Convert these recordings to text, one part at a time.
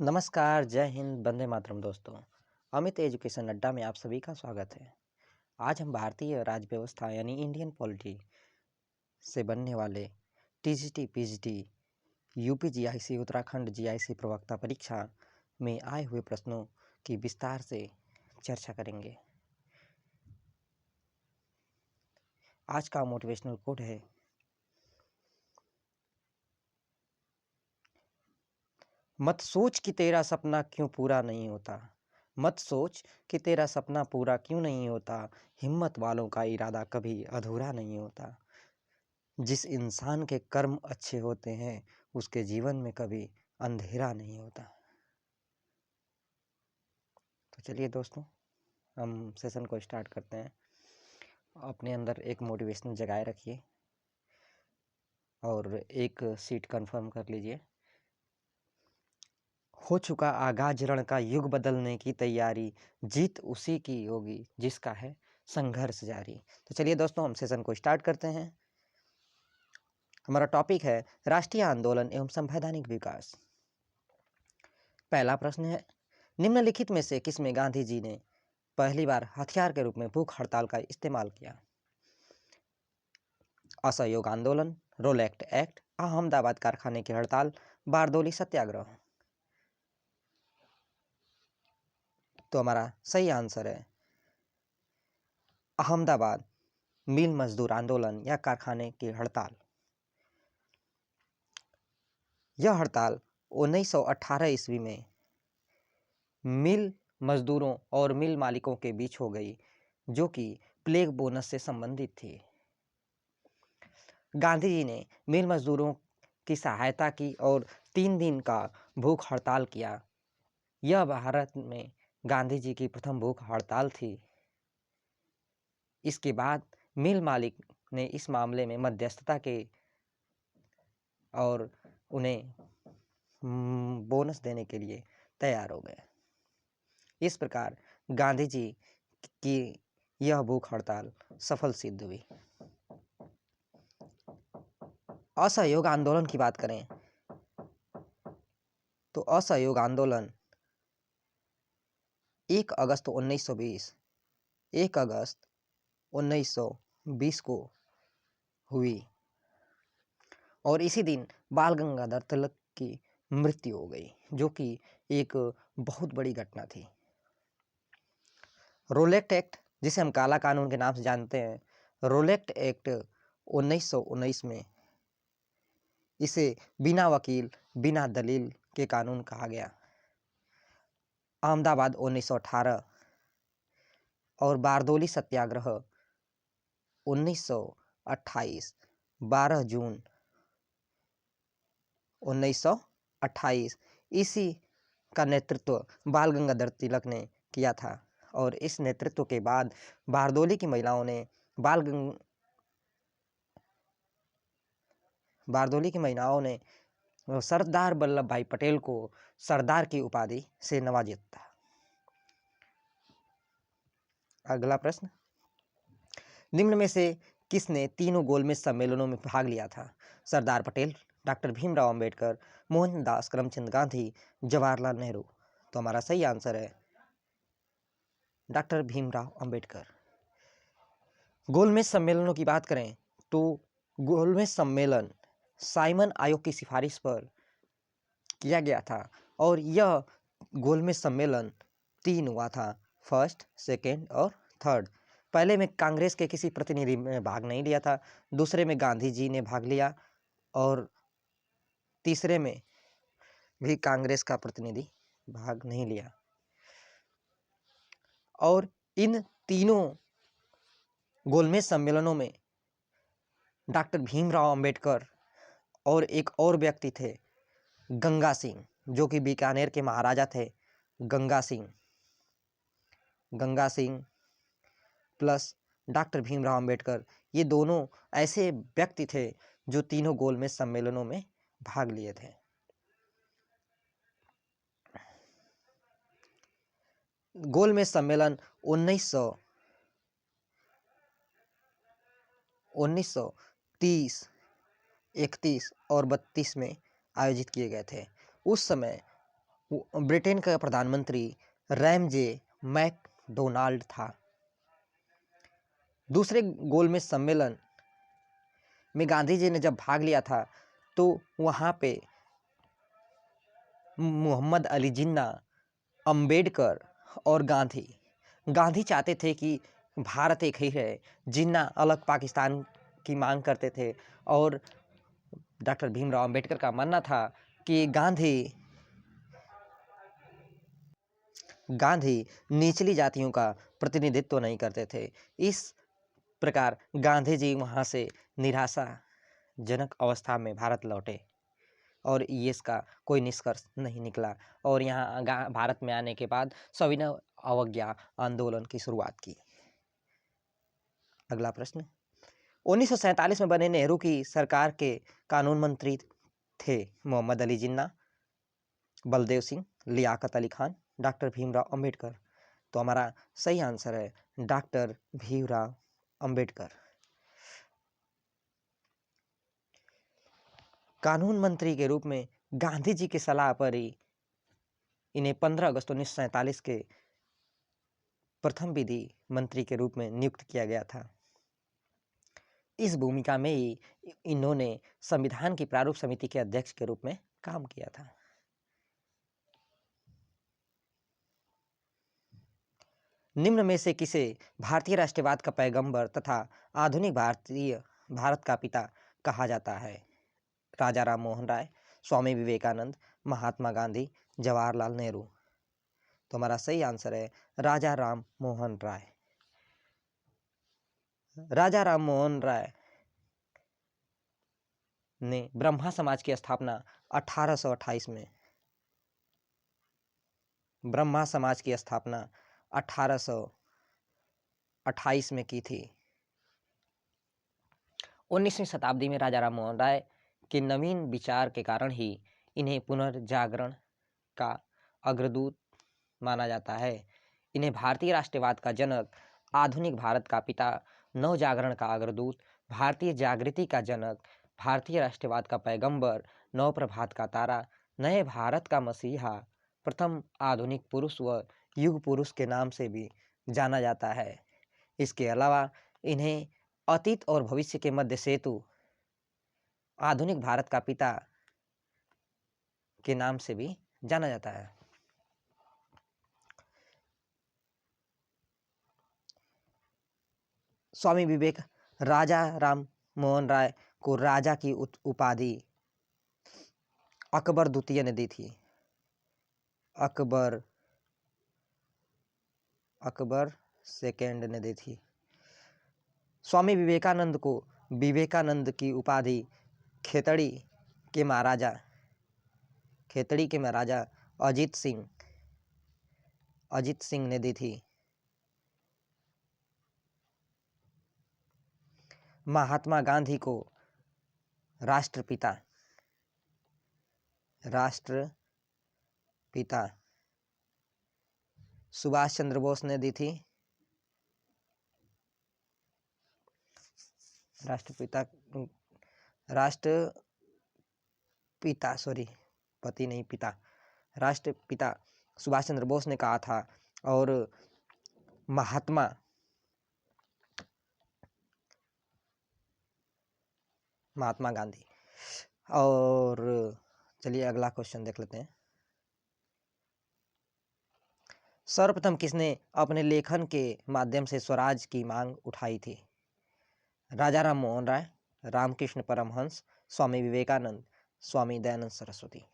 नमस्कार, जय हिंद, वंदे मातरम दोस्तों। अमित एजुकेशन अड्डा में आप सभी का स्वागत है। आज हम भारतीय राज्य व्यवस्था यानी इंडियन पॉलिटी से बनने वाले TGT, PGT, UP GIC, Uttarakhand GIC प्रवक्ता परीक्षा में आए हुए प्रश्नों की विस्तार से चर्चा करेंगे। आज का मोटिवेशनल कोट है, मत सोच कि तेरा सपना क्यों पूरा नहीं होता। मत सोच कि तेरा सपना पूरा क्यों नहीं होता। हिम्मत वालों का इरादा कभी अधूरा नहीं होता। जिस इंसान के कर्म अच्छे होते हैं उसके जीवन में कभी अंधेरा नहीं होता। तो चलिए दोस्तों, हम सेशन को स्टार्ट करते हैं। अपने अंदर एक मोटिवेशन जगाए रखिए और एक सीट कंफर्म कर लीजिए। हो चुका आगाज रण का, युग बदलने की तैयारी, जीत उसी की होगी जिसका है संघर्ष जारी। तो चलिए दोस्तों, हम सेशन को स्टार्ट करते हैं। हमारा टॉपिक है राष्ट्रीय आंदोलन एवं संवैधानिक विकास। पहला प्रश्न है, निम्नलिखित में से किसमें गांधी जी ने पहली बार हथियार के रूप में भूख हड़ताल का इस्तेमाल किया? असहयोग आंदोलन, रोलेक्ट एक्ट, अहमदाबाद कारखाने की हड़ताल, बारदोली सत्याग्रह। तो हमारा सही आंसर है अहमदाबाद मिल मजदूर आंदोलन या कारखाने की हड़ताल। यह हड़ताल 1918 ईस्वी में मिल मजदूरों और मिल मालिकों के बीच हो गई, जो कि प्लेग बोनस से संबंधित थी। गांधी जी ने मिल मजदूरों की सहायता की और 3 दिन का भूख हड़ताल किया। यह भारत में गांधी जी की प्रथम भूख हड़ताल थी। इसके बाद मिल मालिक ने इस मामले में मध्यस्थता के और उन्हें बोनस देने के लिए तैयार हो गए। इस प्रकार गांधी जी की यह भूख हड़ताल सफल सिद्ध हुई। असहयोग आंदोलन की बात करें तो असहयोग आंदोलन 1 अगस्त 1920 को हुई और इसी दिन बाल गंगाधर तिलक की मृत्यु हो गई, जो कि एक बहुत बड़ी घटना थी। रोलेक्ट एक्ट, जिसे हम काला कानून के नाम से जानते हैं, रोलेक्ट एक्ट 1919 में इसे बिना वकील बिना दलील के कानून कहा गया। अहमदाबाद 1918 और बारदोली सत्याग्रह 1928, 12 जून 1928, इसी का नेतृत्व बाल गंगाधर तिलक ने किया था। और इस नेतृत्व के बाद बारदोली की महिलाओं ने सरदार वल्लभ भाई पटेल को सरदार की उपाधि से नवाजा था। अगला प्रश्न, निम्न में से किसने तीनों गोलमेज सम्मेलनों में भाग लिया था? सरदार पटेल, डॉक्टर भीमराव अंबेडकर, मोहनदास करमचंद गांधी, जवाहरलाल नेहरू। तो हमारा सही आंसर है डॉक्टर भीमराव अंबेडकर। गोलमेज सम्मेलनों की बात करें तो गोलमेज सम्मेलन साइमन आयोग की सिफारिश पर किया गया था और यह गोलमेज सम्मेलन 3 हुआ था, फर्स्ट, सेकेंड और थर्ड। पहले में कांग्रेस के किसी प्रतिनिधि ने भाग नहीं लिया था, दूसरे में गांधी जी ने भाग लिया और तीसरे में भी कांग्रेस का प्रतिनिधि भाग नहीं लिया। और इन तीनों गोलमेज सम्मेलनों में डॉक्टर भीमराव अंबेडकर और एक और व्यक्ति थे, गंगा सिंह, जो कि बीकानेर के महाराजा थे। गंगा सिंह प्लस डॉक्टर भीमराव अंबेडकर, ये दोनों ऐसे व्यक्ति थे जो तीनों गोलमेज सम्मेलनों में भाग लिए थे। गोलमेज सम्मेलन 1930, 31 और 32 में आयोजित किए गए थे। उस समय ब्रिटेन का प्रधानमंत्री रैमजे मैकडोनाल्ड था। दूसरे गोलमेज सम्मेलन में गांधी जी ने जब भाग लिया था तो वहाँ पे मोहम्मद अली जिन्ना, अंबेडकर और गांधी चाहते थे कि भारत एक ही है। जिन्ना अलग पाकिस्तान की मांग करते थे और डॉक्टर भीमराव अंबेडकर का मानना था कि गांधी निचली जातियों का प्रतिनिधित्व नहीं करते थे। इस प्रकार गांधी जी वहाँ से निराशाजनक अवस्था में भारत लौटे और इसका कोई निष्कर्ष नहीं निकला और यहाँ भारत में आने के बाद सविनय अवज्ञा आंदोलन की शुरुआत की। अगला प्रश्न, 1947 में बने नेहरू की सरकार के कानून मंत्री थे मोहम्मद अली जिन्ना, बलदेव सिंह, लियाकत अली खान, डॉक्टर भीमराव अंबेडकर। तो हमारा सही आंसर है डॉक्टर भीमराव अंबेडकर। कानून मंत्री के रूप में गांधी जी की सलाह पर ही इन्हें 15 अगस्त 1947 के प्रथम विधि मंत्री के रूप में नियुक्त किया गया था। इस भूमिका में ही इन्होंने संविधान की प्रारूप समिति के अध्यक्ष के रूप में काम किया था। निम्न में से किसे भारतीय राष्ट्रवाद का पैगंबर तथा आधुनिक भारत का पिता कहा जाता है? राजा राम मोहन राय, स्वामी विवेकानंद, महात्मा गांधी, जवाहरलाल नेहरू। तो हमारा सही आंसर है राजा राम मोहन राय। राजा राम मोहन राय ने ब्रह्मा समाज की स्थापना 1828 में ब्रह्मा समाज की स्थापना 1828 में की थी। 19वीं शताब्दी में राजा राम मोहन राय के नवीन विचार के कारण ही इन्हें पुनर्जागरण का अग्रदूत माना जाता है। इन्हें भारतीय राष्ट्रवाद का जनक, आधुनिक भारत का पिता, नव जागरण का अग्रदूत, भारतीय जागृति का जनक, भारतीय राष्ट्रवाद का पैगंबर, नव प्रभात का तारा, नए भारत का मसीहा, प्रथम आधुनिक पुरुष व युग पुरुष के नाम से भी जाना जाता है। इसके अलावा इन्हें अतीत और भविष्य के मध्य सेतु, आधुनिक भारत का पिता के नाम से भी जाना जाता है। स्वामी विवेक राजा राम मोहन राय को राजा की उपाधि अकबर द्वितीय ने दी थी। अकबर सेकेंड ने दी थी। स्वामी विवेकानंद को विवेकानंद की उपाधि खेतड़ी के महाराजा अजीत सिंह ने दी थी। महात्मा गांधी को राष्ट्रपिता सुभाष चंद्र बोस ने दी थी। राष्ट्रपिता सुभाष चंद्र बोस ने कहा था और महात्मा गांधी। और चलिए अगला क्वेश्चन देख लेते हैं। सर्वप्रथम किसने अपने लेखन के माध्यम से स्वराज की मांग उठाई थी? राजा राम मोहन राय, रामकृष्ण परमहंस, स्वामी विवेकानंद, स्वामी दयानंद सरस्वती।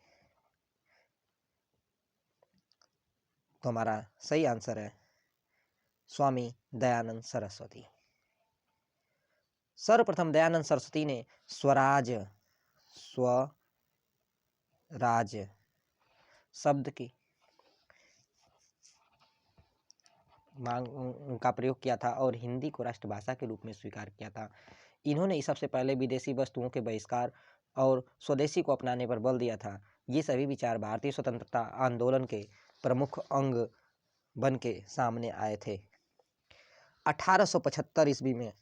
तो हमारा सही आंसर है स्वामी दयानंद सरस्वती। सर्वप्रथम दयानंद सरस्वती ने स्वराज शब्द की मांग का प्रयोग किया था और हिंदी को राष्ट्रभाषा के रूप में स्वीकार किया था। इन्होंने सबसे पहले विदेशी वस्तुओं के बहिष्कार और स्वदेशी को अपनाने पर बल दिया था। ये सभी विचार भारतीय स्वतंत्रता आंदोलन के प्रमुख अंग बन के सामने आए थे। 1875 ईस्वी में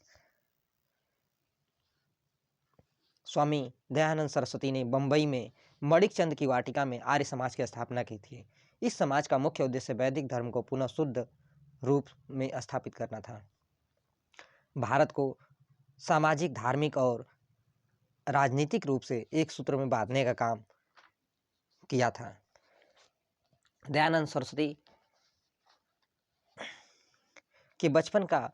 स्वामी दयानंद सरस्वती ने बंबई में मणिकचंद की वाटिका में आर्य समाज की स्थापना की थी। इस समाज का मुख्य उद्देश्य वैदिक धर्म को पुनः शुद्ध रूप में स्थापित करना था। भारत को सामाजिक, धार्मिक और राजनीतिक रूप से एक सूत्र में बांधने का काम किया था। दयानंद सरस्वती के बचपन का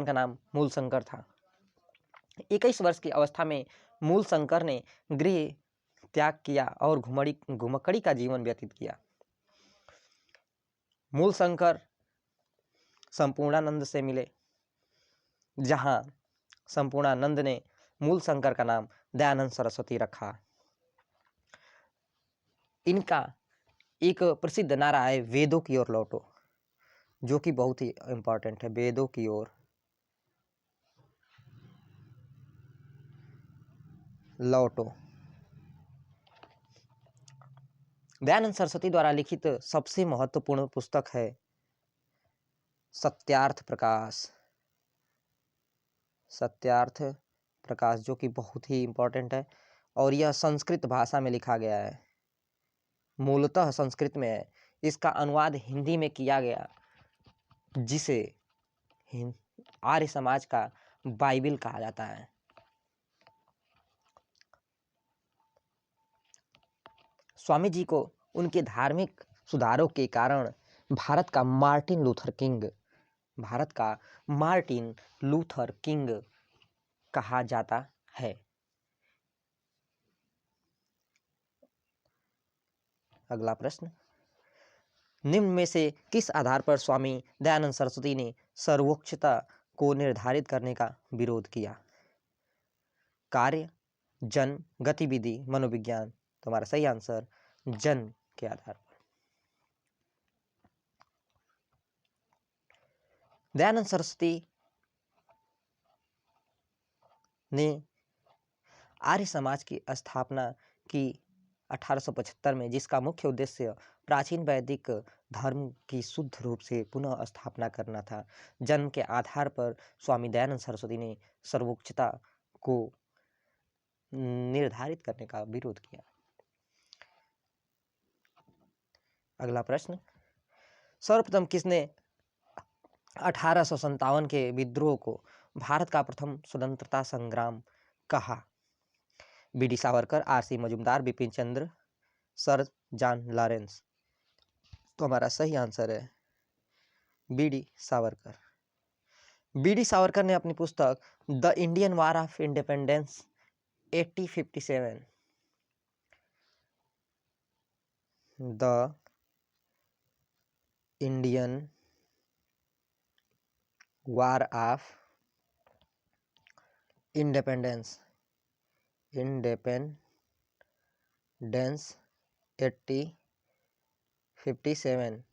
नाम मूलशंकर था। 21 वर्ष की अवस्था में मूलशंकर ने गृह त्याग किया और घुमक्कड़ी का जीवन व्यतीत किया। मूलशंकर संपूर्णानंद से मिले, जहां संपूर्णानंद ने मूलशंकर का नाम दयानंद सरस्वती रखा। इनका एक प्रसिद्ध नारा है, वेदों की ओर लौटो, जो कि बहुत ही इंपॉर्टेंट है। वेदों की ओर लौटो। दयानंद सरस्वती द्वारा लिखित सबसे महत्वपूर्ण पुस्तक है सत्यार्थ प्रकाश, जो कि बहुत ही इंपॉर्टेंट है और यह संस्कृत भाषा में लिखा गया है। मूलतः संस्कृत में है। इसका अनुवाद हिंदी में किया गया, जिसे आर्य समाज का बाइबिल कहा जाता है। स्वामी जी को उनके धार्मिक सुधारों के कारण भारत का मार्टिन लूथर किंग कहा जाता है। अगला प्रश्न, निम्न में से किस आधार पर स्वामी दयानंद सरस्वती ने सर्वोच्चता को निर्धारित करने का विरोध किया? कार्य, जन्म, गतिविधि, मनोविज्ञान। तो हमारा सही आंसर जन्म के आधार पर। दयानंद सरस्वती ने आर्य समाज की स्थापना की 1875 में, जिसका मुख्य उद्देश्य प्राचीन वैदिक धर्म की शुद्ध रूप से पुनः स्थापना करना था। जन्म के आधार पर स्वामी दयानंद सरस्वती ने सर्वोच्चता को निर्धारित करने का विरोध किया। अगला प्रश्न, सर्वप्रथम किसने 1857 के विद्रोह को भारत का प्रथम स्वतंत्रता संग्राम कहा? BD. Savarkar, RC. Majumdar, Bipin Chandra, sir John Lawrence. तो हमारा सही आंसर है बी.डी. सावरकर। बी.डी. सावरकर ने अपनी पुस्तक the Indian war of independence 1857 the Indian war of independence 1857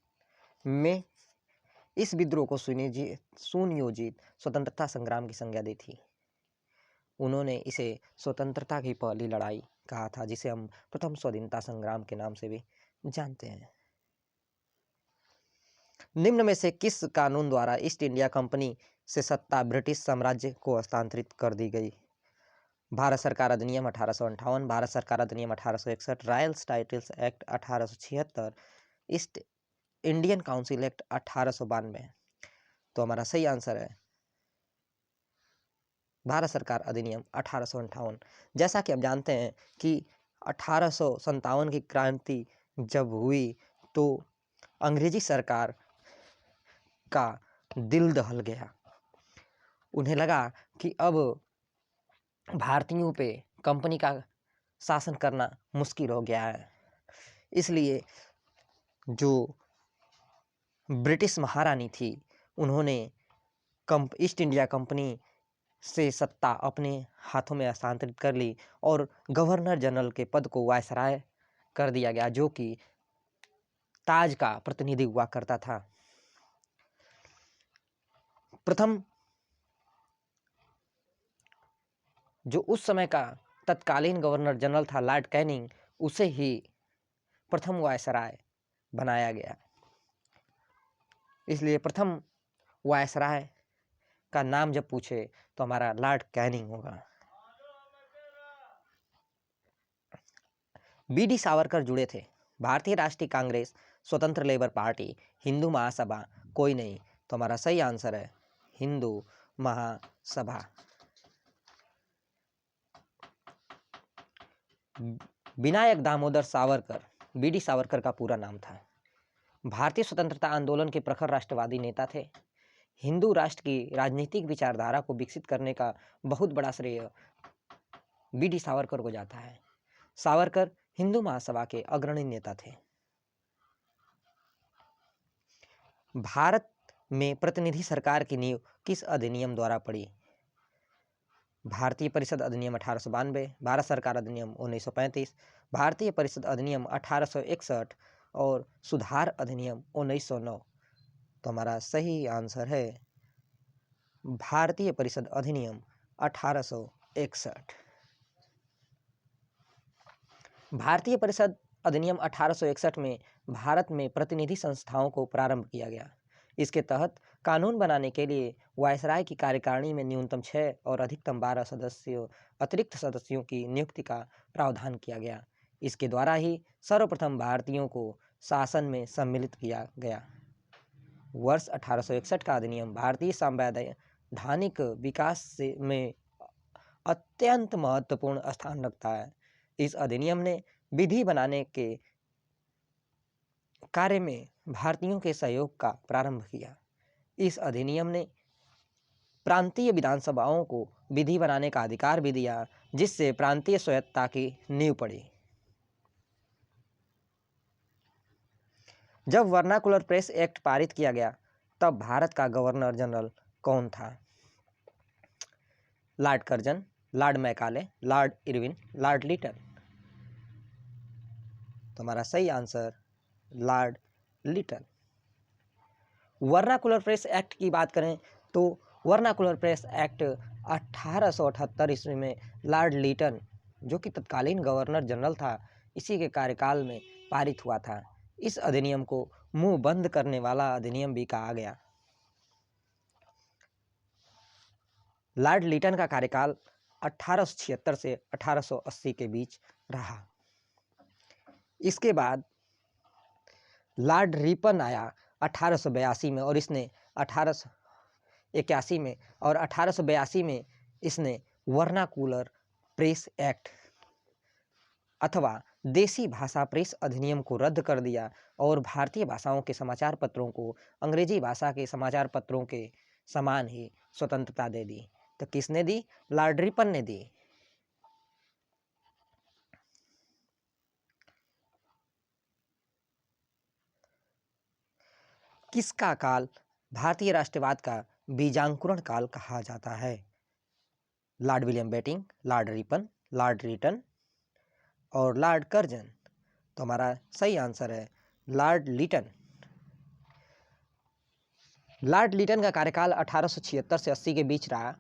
में इस विद्रोह को सुनियोजित स्वतंत्रता संग्राम की संज्ञा दी थी। उन्होंने इसे स्वतंत्रता की पहली लड़ाई कहा था, जिसे हम प्रथम स्वतंत्रता संग्राम के नाम से भी जानते हैं। निम्न में से किस कानून द्वारा ईस्ट इंडिया कंपनी से सत्ता ब्रिटिश साम्राज्य को हस्तांतरित कर दी गई? भारत सरकार अधिनियम 1858, भारत सरकार अधिनियम 1861, Royals titles act 1876, east Indian council act 1892। तो हमारा सही आंसर है भारत सरकार अधिनियम 1858। जैसा कि आप जानते हैं कि 1857 की क्रांति जब हुई तो अंग्रेजी सरकार का दिल दहल गया। उन्हें लगा कि अब भारतीयों पे कंपनी का शासन करना मुश्किल हो गया है। इसलिए जो ब्रिटिश महारानी थी, उन्होंने ईस्ट इंडिया कंपनी से सत्ता अपने हाथों में हस्तांतरित कर ली और गवर्नर जनरल के पद को वायसराय कर दिया गया, जो कि ताज का प्रतिनिधि हुआ करता था। प्रथम जो उस समय का तत्कालीन गवर्नर जनरल था लॉर्ड कैनिंग, उसे ही प्रथम वायसराय बनाया गया। इसलिए प्रथम वायसराय का नाम जब पूछे तो हमारा लॉर्ड कैनिंग होगा। बी.डी. सावरकर जुड़े थे। भारतीय राष्ट्रीय कांग्रेस, स्वतंत्र लेबर पार्टी, हिंदू महासभा, कोई नहीं, तो हमारा सही आंसर है हिंदू महासभा। विनायक दामोदर सावरकर, बी.डी. सावरकर का पूरा नाम था। भारतीय स्वतंत्रता आंदोलन के प्रखर राष्ट्रवादी नेता थे। हिंदू राष्ट्र की राजनीतिक विचारधारा को विकसित करने का बहुत बड़ा श्रेय बी.डी. सावरकर को जाता है। सावरकर हिंदू महासभा के अग्रणी नेता थे। भारत में प्रतिनिधि सरकार की नींव किस अधिनियम द्वारा पड़ी? भारतीय परिषद अधिनियम 1892, भारत सरकार अधिनियम 1935, भारतीय परिषद अधिनियम 1861 और सुधार अधिनियम 1909। तो हमारा सही आंसर है भारतीय परिषद अधिनियम 1861। भारतीय परिषद अधिनियम 1861 में भारत में प्रतिनिधि संस्थाओं को प्रारंभ किया गया। इसके तहत कानून बनाने के लिए वायसराय की कार्यकारिणी में न्यूनतम 6 और अधिकतम 12 सदस्यों अतिरिक्त सदस्यों की नियुक्ति का प्रावधान किया गया। इसके द्वारा ही सर्वप्रथम भारतीयों को शासन में सम्मिलित किया गया। वर्ष 1861 का अधिनियम भारतीय संवैधानिक विकास में अत्यंत महत्वपूर्ण स्थान रखता है। इस अधिनियम ने विधि बनाने के कार्य में भारतीयों के सहयोग का प्रारंभ किया। इस अधिनियम ने प्रांतीय विधानसभाओं को विधि बनाने का अधिकार भी दिया, जिससे प्रांतीय स्वायत्तता की नींव पड़ी। जब वर्नाकुलर प्रेस एक्ट पारित किया गया तब भारत का गवर्नर जनरल कौन था? Lord Curzon, lord Macaulay, lord Irwin, lord Lytton. तो हमारा सही answer lord Lytton. Vernacular press act की बात करें तो वर्नाकुलर प्रेस एक्ट 1878 ईस्वी में लॉर्ड लिटन, जो कि तत्कालीन गवर्नर जनरल था, इसी के कार्यकाल में पारित हुआ था। इस अधिनियम को मुंह बंद करने वाला अधिनियम भी कहा गया। लॉर्ड लिटन का कार्यकाल 1876 से 1880 के बीच रहा। इसके बाद लॉर्ड रिपन आया 1882 में और इसने 1881 में और 1882 में इसने वर्नाकुलर प्रेस एक्ट अथवा देसी भाषा प्रेस अधिनियम को रद्द कर दिया और भारतीय भाषाओं के समाचार पत्रों को अंग्रेजी भाषा के समाचार पत्रों के समान ही स्वतंत्रता दे दी। तो किसने दी? लॉर्ड रिपन ने दी। किसका काल भारतीय राष्ट्रवाद का बीजांकुरण काल कहा जाता है? Lord William Bentinck, lord Ripon, lord Lytton और लॉर्ड कर्जन। तो हमारा सही आंसर है लॉर्ड लिटन। लॉर्ड लिटन का कार्यकाल 1876 से 80 के बीच रहा।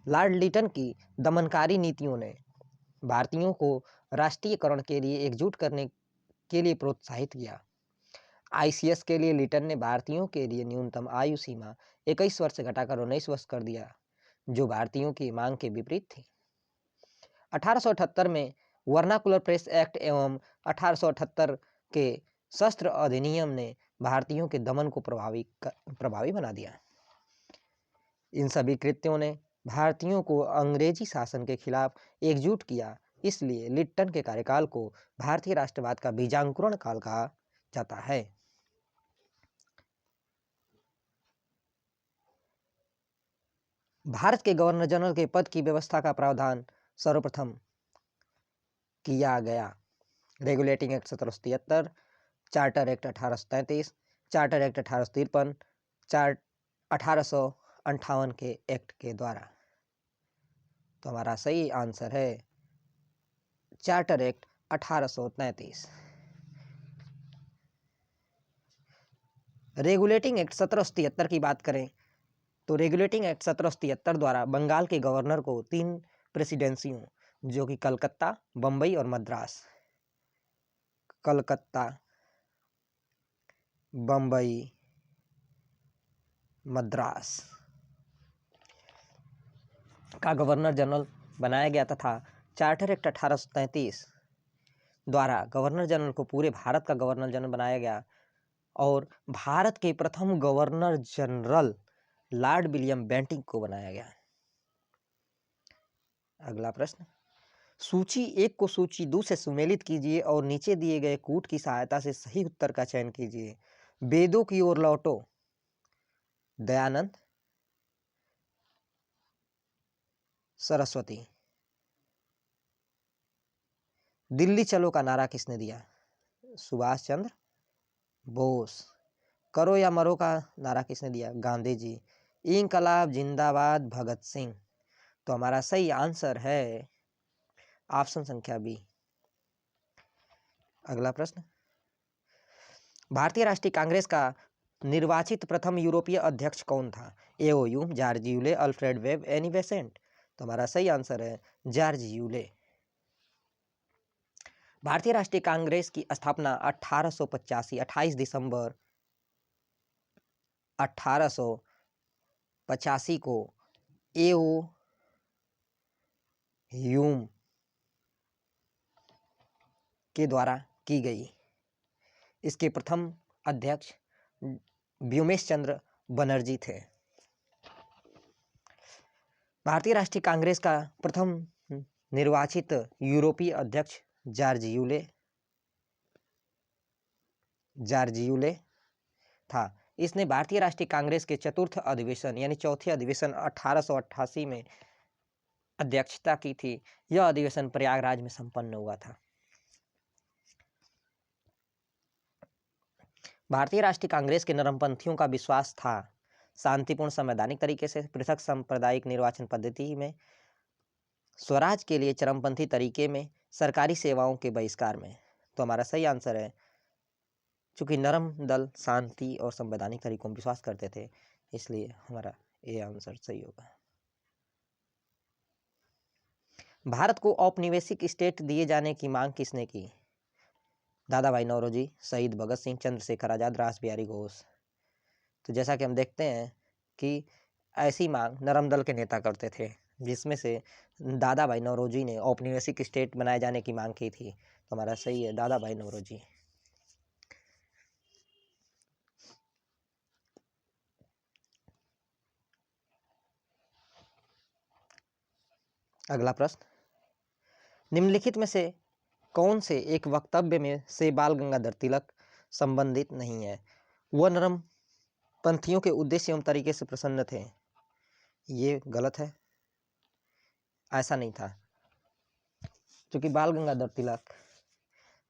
लॉर्ड लिटन की दमनकारी नीतियों ने भारतीयों को राष्ट्रीयकरण के लिए एकजुट करने के लिए प्रोत्साहित किया। आईसीएस के लिए लिटन ने भारतीयों के लिए न्यूनतम आयु सीमा 21 वर्ष से घटाकर 19 वर्ष कर दिया, जो भारतीयों की मांग के विपरीत थी। 1878 में वर्नाकुलर प्रेस एक्ट एवं 1878 के शस्त्र अधिनियम ने भारतीयों के दमन को प्रभावी बना दिया। इन सभी कृत्यों ने भारतीयों को अंग्रेजी शासन के खिलाफ एकजुट किया। इसलिए लिटन के कार्यकाल को भारतीय राष्ट्रवाद का बीजांकुरण काल कहा जाता है। भारत के गवर्नर जनरल के पद की व्यवस्था का प्रावधान सर्वप्रथम किया गया। Regulating act 1773, charter act 1833, charter act 1853, 1858 के एक्ट के द्वारा। तो हमारा सही आंसर है चार्टर एक्ट 1833। रेगुलेटिंग एक्ट 1773 की बात करें तो रेगुलेटिंग एक्ट 1773 द्वारा बंगाल के गवर्नर को 3 प्रेसिडेंसियों, जो कि कलकत्ता, बम्बई और मद्रास, कलकत्ता, बम्बई, मद्रास, का गवर्नर जनरल बनाया गया तथा चार्टर एक्ट 1833 द्वारा गवर्नर जनरल को पूरे भारत का गवर्नर जनरल बनाया गया और भारत के प्रथम governor general Lord William Bentinck को बनाया गया। अगला प्रश्न, सूची 1 को सूची 2 से सुमेलित कीजिए और नीचे दिए गए कूट की सहायता से सही उत्तर का चयन कीजिए। वेदों की ओर लौटो, दयानंद सरस्वती। दिल्ली चलो का नारा किसने दिया? सुभाष चंद्र बोस। करो या मरो का नारा किसने दिया? गांधी जी। इंकलाब जिंदाबाद, भगत सिंह। तो हमारा सही आंसर है ऑप्शन संख्या बी। अगला प्रश्न, भारतीय राष्ट्रीय कांग्रेस का निर्वाचित प्रथम यूरोपीय अध्यक्ष कौन था? A O Hume, George Yule, Alfred Webb, Annie Besant. तो हमारा सही आंसर है जॉर्ज यूले। भारतीय राष्ट्रीय कांग्रेस की स्थापना 1885 28 दिसंबर 1885 को एओ ह्यूम के द्वारा की गई। इसके प्रथम अध्यक्ष व्योमेश चंद्र बनर्जी थे। भारतीय राष्ट्रीय कांग्रेस का प्रथम निर्वाचित यूरोपीय अध्यक्ष जॉर्ज यूले था। इसने भारतीय राष्ट्रीय कांग्रेस के चतुर्थ अधिवेशन यानी चौथे अधिवेशन 1888 में अध्यक्षता की थी। यह अधिवेशन प्रयागराज में संपन्न हुआ था। भारतीय राष्ट्रीय कांग्रेस के नरमपंथियों का विश्वास था शांतिपूर्ण संवैधानिक तरीके से, पृथक सांप्रदायिक निर्वाचन पद्धति में, स्वराज के लिए चरमपंथी तरीके में, सरकारी सेवाओं के बहिष्कार में। तो हमारा सही आंसर है, चूंकि नरम दल शांति और संवैधानिक तरीकों में विश्वास करते थे, इसलिए हमारा ये आंसर सही होगा। भारत को औपनिवेशिक स्टेट दिए जाने की मांग किसने की? दादा भाई नौरोजी, शहीद भगत सिंह, चंद्रशेखर आजाद, रास बिहारी घोष। तो जैसा कि हम देखते हैं कि ऐसी मांग नरम दल के नेता करते थे, जिसमें से दादा भाई नौरोजी ने औपनिवेशिक स्टेट बनाए जाने की मांग की थी। तो हमारा सही है दादा भाई नौरोजी। अगला प्रश्न, निम्नलिखित में से कौन से एक वक्तव्य में से बाल गंगाधर तिलक संबंधित नहीं है? वह नरम पंथियों के उद्देश्य एवं तरीके से प्रसन्न थे। ये गलत है, ऐसा नहीं था, क्योंकि बाल गंगाधर तिलक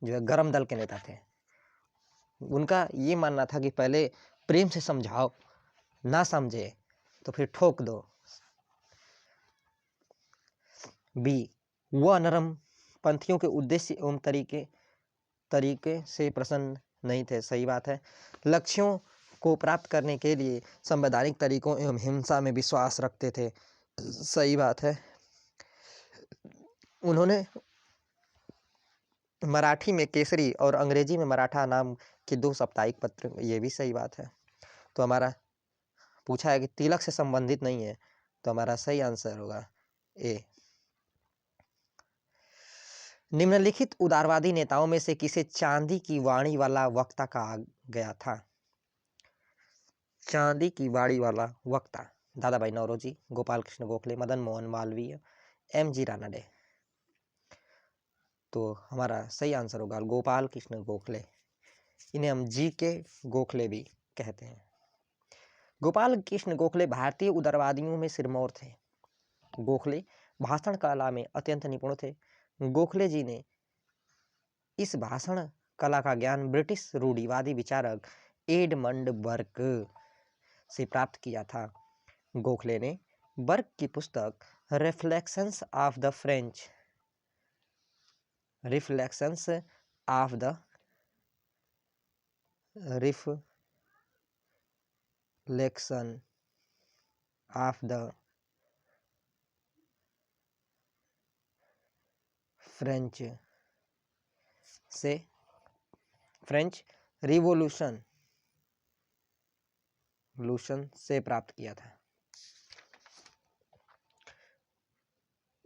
जो है गरम दल के नेता थे। उनका ये मानना था कि पहले प्रेम से समझाओ, ना समझे तो फिर ठोक दो। बी, वह नरम पंथियों के उद्देश्य एवं तरीके से प्रसन्न नहीं थे। सही बात है। लक्ष्यों को प्राप्त करने के लिए संवैधानिक तरीकों एवं हिंसा में विश्वास रखते थे। सही बात है। उन्होंने मराठी में केसरी और अंग्रेजी में मराठा नाम के 2 साप्ताहिक पत्र, ये भी सही बात है। तो हमारा पूछा है कि तिलक से संबंधित नहीं है, तो हमारा सही आंसर होगा ए। निम्नलिखित उदारवादी नेताओं में से किसे चांदी की वाणी वाला वक्ता कहा गया था? चांदी की वाणी वाला वक्ता दादा भाई नौरोजी, गोपाल कृष्ण गोखले, मदन मोहन मालवीय, एम.जी. रानडे। तो हमारा सही आंसर होगा गोपाल कृष्ण गोखले। इन्हें हम जी के गोखले भी कहते हैं। गोपाल कृष्ण गोखले भारतीय उदारवादियों में सिरमौर थे। गोखले भाषण कला में अत्यंत निपुण थे। गोखले जी ने इस भाषण कला का ज्ञान ब्रिटिश रूढ़िवादी विचारक एडमंड बर्क से प्राप्त किया था। गोखले ने बर्क की पुस्तक reflections of the French revolution से प्राप्त किया था।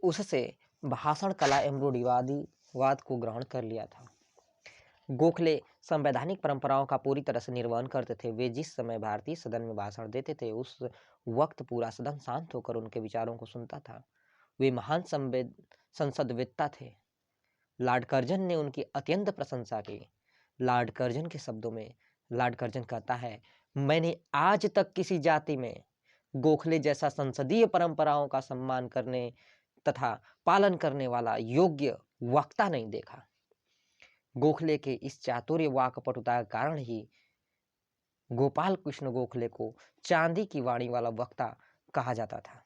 उससे भाषण कला एवं रूढ़िवाद को ग्रहण कर लिया था। गोखले संवैधानिक परंपराओं का पूरी तरह से निर्वहन करते थे। वे जिस समय भारतीय सदन में भाषण देते थे उस वक्त पूरा सदन शांत होकर उनके विचारों को सुनता था। वे महान संसदवेत्ता थे। लॉर्ड कर्जन ने उनकी अत्यंत प्रशंसा की। लॉर्ड कर्जन के शब्दों में लॉर्ड कर्जन कहता है, मैंने आज तक किसी जाति में गोखले जैसा संसदीय परंपराओं का सम्मान करने तथा पालन करने वाला योग्य वक्ता नहीं देखा। गोखले के इस चातुर्य वाक्पटुता के कारण ही गोपाल कृष्ण गोखले को चांदी की वाणी वाला वक्ता कहा जाता था।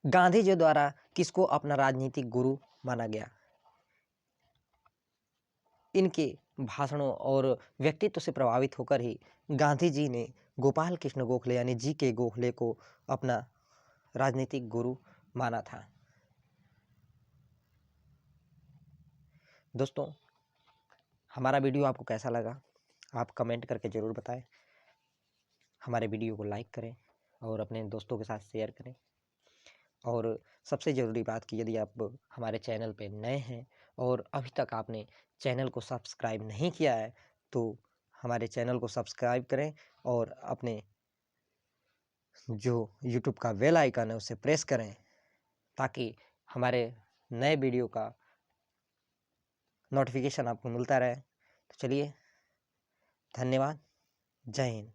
गांधी जी द्वारा किसको अपना राजनीतिक गुरु माना गया? इनके भाषणों और व्यक्तित्व से प्रभावित होकर ही गांधी जी ने गोपाल कृष्ण गोखले यानी जी के गोखले को अपना राजनीतिक गुरु माना था। दोस्तों, हमारा वीडियो आपको कैसा लगा आप कमेंट करके ज़रूर बताएं। हमारे वीडियो को लाइक करें और अपने दोस्तों के साथ शेयर करें। और सबसे ज़रूरी बात कि यदि आप हमारे चैनल पे नए हैं और अभी तक आपने चैनल को सब्सक्राइब नहीं किया है तो हमारे चैनल को सब्सक्राइब करें और अपने जो यूट्यूब का बेल आइकन है उसे प्रेस करें ताकि हमारे नए वीडियो का नोटिफिकेशन आपको मिलता रहे। तो चलिए, धन्यवाद। जय हिंद।